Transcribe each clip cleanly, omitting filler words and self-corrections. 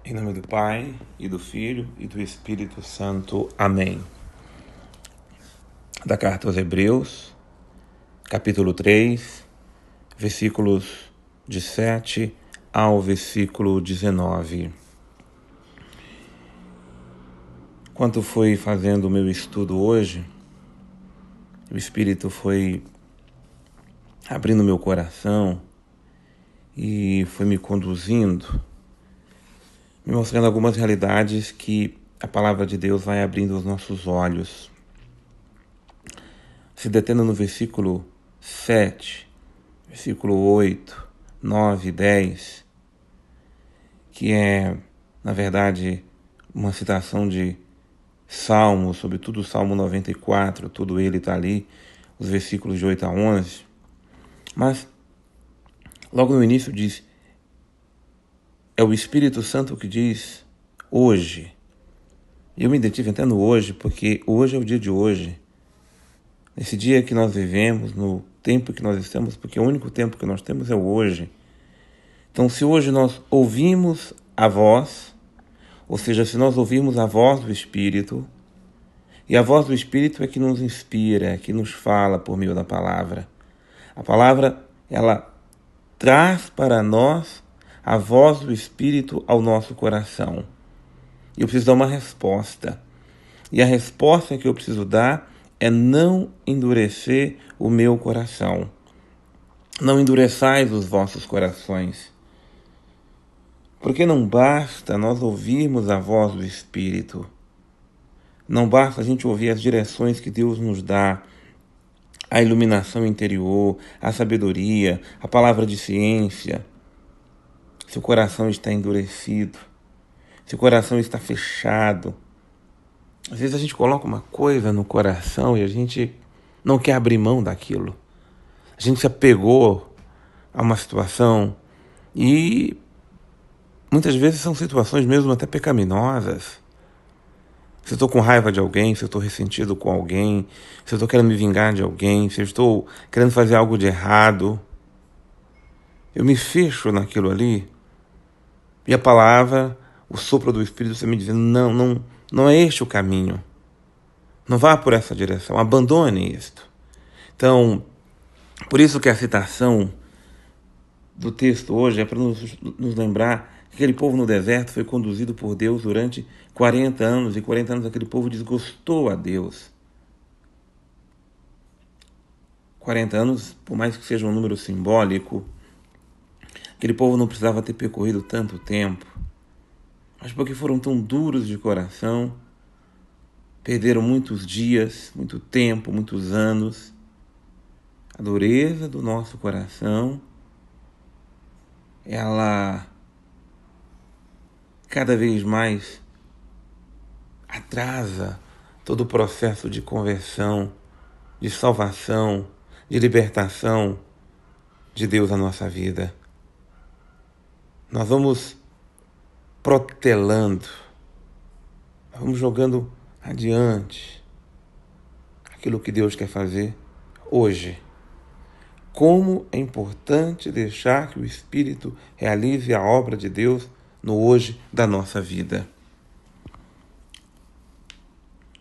Em nome do Pai, e do Filho, e do Espírito Santo. Amém. Da carta aos Hebreus, capítulo 3, versículos de 7 ao versículo 19. Enquanto fui fazendo o meu estudo hoje, o Espírito foi abrindo meu coração e foi me conduzindo, me mostrando algumas realidades que a palavra de Deus vai abrindo os nossos olhos. Se detendo no versículo 7, versículo 8, 9 e 10, que é, na verdade, uma citação de Salmo, sobretudo o Salmo 94, tudo ele está ali, os versículos de 8 a 11. Mas, logo no início diz, é o Espírito Santo que diz hoje. E eu me identifico até no hoje, porque hoje é o dia de hoje. Nesse dia que nós vivemos, no tempo que nós estamos, porque o único tempo que nós temos é o hoje. Então, se hoje nós ouvimos a voz, ou seja, se nós ouvimos a voz do Espírito, e a voz do Espírito é que nos inspira, é que nos fala por meio da palavra. A palavra, ela traz para nós a voz do Espírito ao nosso coração. E eu preciso dar uma resposta. E a resposta que eu preciso dar é não endurecer o meu coração. Não endureçais os vossos corações. Porque não basta nós ouvirmos a voz do Espírito. Não basta a gente ouvir as direções que Deus nos dá, a iluminação interior, a sabedoria, a palavra de ciência. Se o coração está endurecido, se o coração está fechado. Às vezes a gente coloca uma coisa no coração e a gente não quer abrir mão daquilo. A gente se apegou a uma situação e muitas vezes são situações mesmo até pecaminosas. Se eu estou com raiva de alguém, se eu estou ressentido com alguém, se eu estou querendo me vingar de alguém, se eu estou querendo fazer algo de errado, eu me fecho naquilo ali e a palavra, o sopro do Espírito está me dizendo, não é este o caminho. Não vá por essa direção, abandone isto. Então, por isso que a citação do texto hoje é para nos lembrar que aquele povo no deserto foi conduzido por Deus durante 40 anos, e 40 anos aquele povo desgostou a Deus. 40 anos, por mais que seja um número simbólico, aquele povo não precisava ter percorrido tanto tempo, mas porque foram tão duros de coração, perderam muitos dias, muito tempo, muitos anos. A dureza do nosso coração, ela cada vez mais atrasa todo o processo de conversão, de salvação, de libertação de Deus na nossa vida. Nós vamos protelando, vamos jogando adiante aquilo que Deus quer fazer hoje. Como é importante deixar que o Espírito realize a obra de Deus no hoje da nossa vida.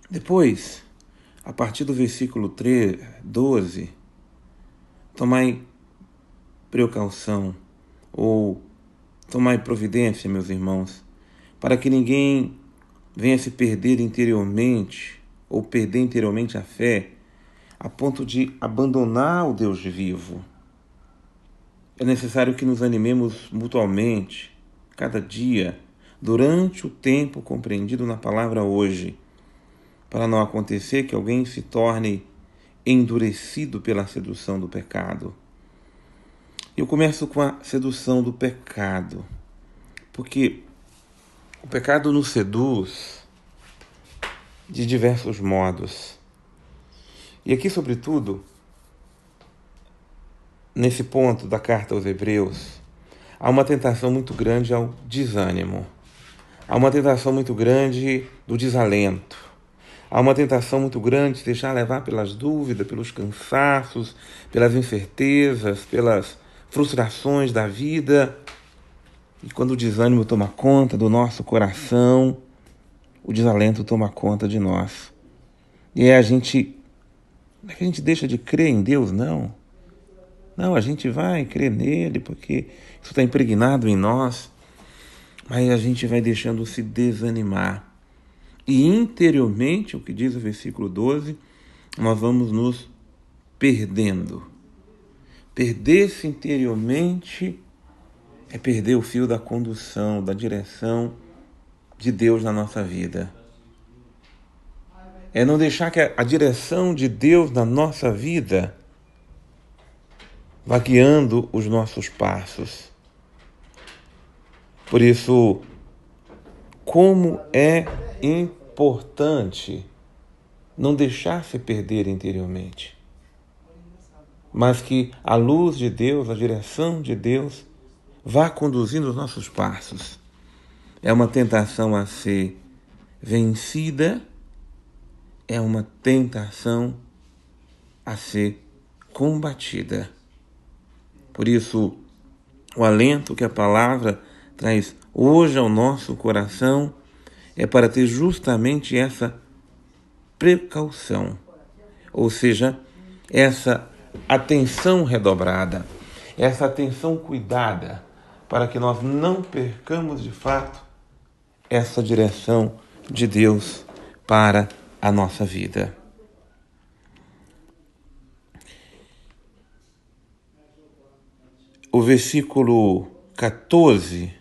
Depois, a partir do versículo 12, tomai precaução, ou tomai providência, meus irmãos, para que ninguém venha se perder interiormente, ou perder interiormente a fé, a ponto de abandonar o Deus vivo. É necessário que nos animemos mutuamente, cada dia, durante o tempo compreendido na palavra hoje, para não acontecer que alguém se torne endurecido pela sedução do pecado. Eu começo com a sedução do pecado, porque o pecado nos seduz de diversos modos. E aqui, sobretudo, nesse ponto da carta aos Hebreus, há uma tentação muito grande ao desânimo. Há uma tentação muito grande do desalento. Há uma tentação muito grande de se deixar levar pelas dúvidas, pelos cansaços, pelas incertezas, pelas frustrações da vida. E quando o desânimo toma conta do nosso coração, o desalento toma conta de nós. E não é que a gente deixa de crer em Deus, não. Não, a gente vai crer nele porque isso está impregnado em nós, mas a gente vai deixando se desanimar. E interiormente, o que diz o versículo 12, nós vamos nos perdendo. Perder-se interiormente é perder o fio da condução, da direção de Deus na nossa vida. É não deixar que a direção de Deus na nossa vida vá guiando os nossos passos. Por isso, como é importante não deixar se perder interiormente, mas que a luz de Deus, a direção de Deus, vá conduzindo os nossos passos. É uma tentação a ser vencida, é uma tentação a ser combatida. Por isso, o alento que a palavra traz hoje ao nosso coração é para ter justamente essa precaução, ou seja, essa atenção redobrada, essa atenção cuidada, para que nós não percamos de fato essa direção de Deus para a nossa vida. O versículo 14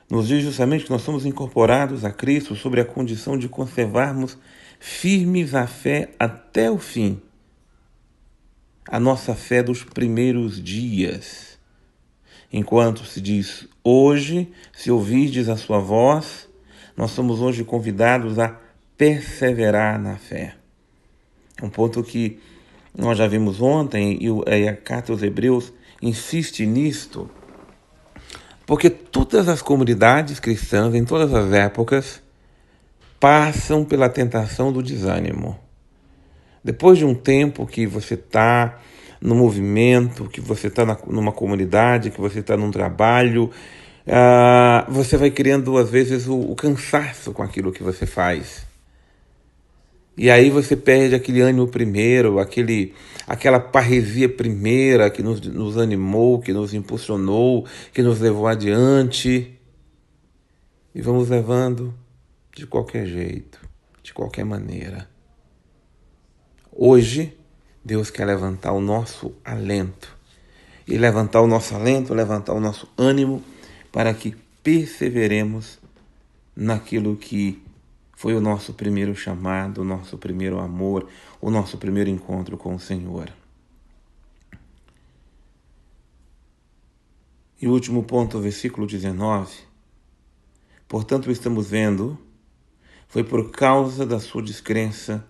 nos diz justamente que nós somos incorporados a Cristo sobre a condição de conservarmos firmes a fé até o fim. A nossa fé dos primeiros dias. Enquanto se diz hoje, se ouvirdes a sua voz, nós somos hoje convidados a perseverar na fé. É um ponto que nós já vimos ontem e a carta aos Hebreus insiste nisto, porque todas as comunidades cristãs, em todas as épocas, passam pela tentação do desânimo. Depois de um tempo que você está no movimento, que você está numa comunidade, que você está num trabalho, você vai criando, às vezes, o cansaço com aquilo que você faz. E aí você perde aquele ânimo primeiro, aquela parresia primeira que nos animou, que nos impulsionou, que nos levou adiante. E vamos levando de qualquer jeito, de qualquer maneira. Hoje, Deus quer levantar o nosso alento. E levantar o nosso alento, levantar o nosso ânimo, para que perseveremos naquilo que foi o nosso primeiro chamado, o nosso primeiro amor, o nosso primeiro encontro com o Senhor. E o último ponto, versículo 19. Portanto, estamos vendo, foi por causa da sua descrença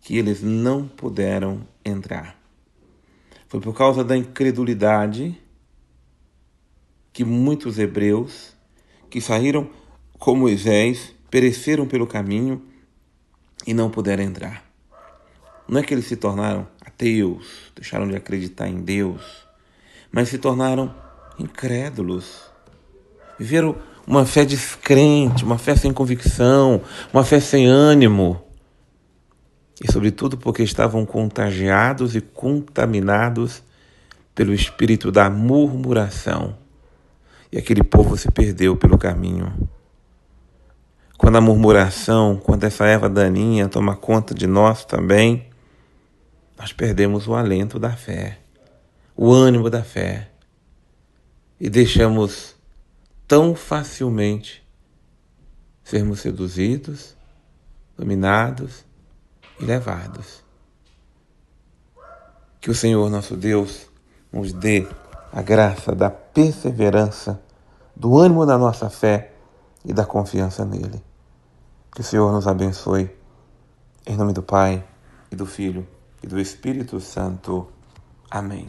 que eles não puderam entrar. Foi por causa da incredulidade que muitos hebreus que saíram com Moisés pereceram pelo caminho e não puderam entrar. Não é que eles se tornaram ateus, deixaram de acreditar em Deus, mas se tornaram incrédulos. Viveram uma fé descrente, uma fé sem convicção, uma fé sem ânimo. E sobretudo porque estavam contagiados e contaminados pelo espírito da murmuração. E aquele povo se perdeu pelo caminho. Quando a murmuração, quando essa erva daninha toma conta de nós também, nós perdemos o alento da fé, o ânimo da fé. E deixamos tão facilmente sermos seduzidos, dominados e levados. Que o Senhor nosso Deus nos dê a graça da perseverança, do ânimo da nossa fé e da confiança nele. Que o Senhor nos abençoe. Em nome do Pai, e do Filho, e do Espírito Santo. Amém.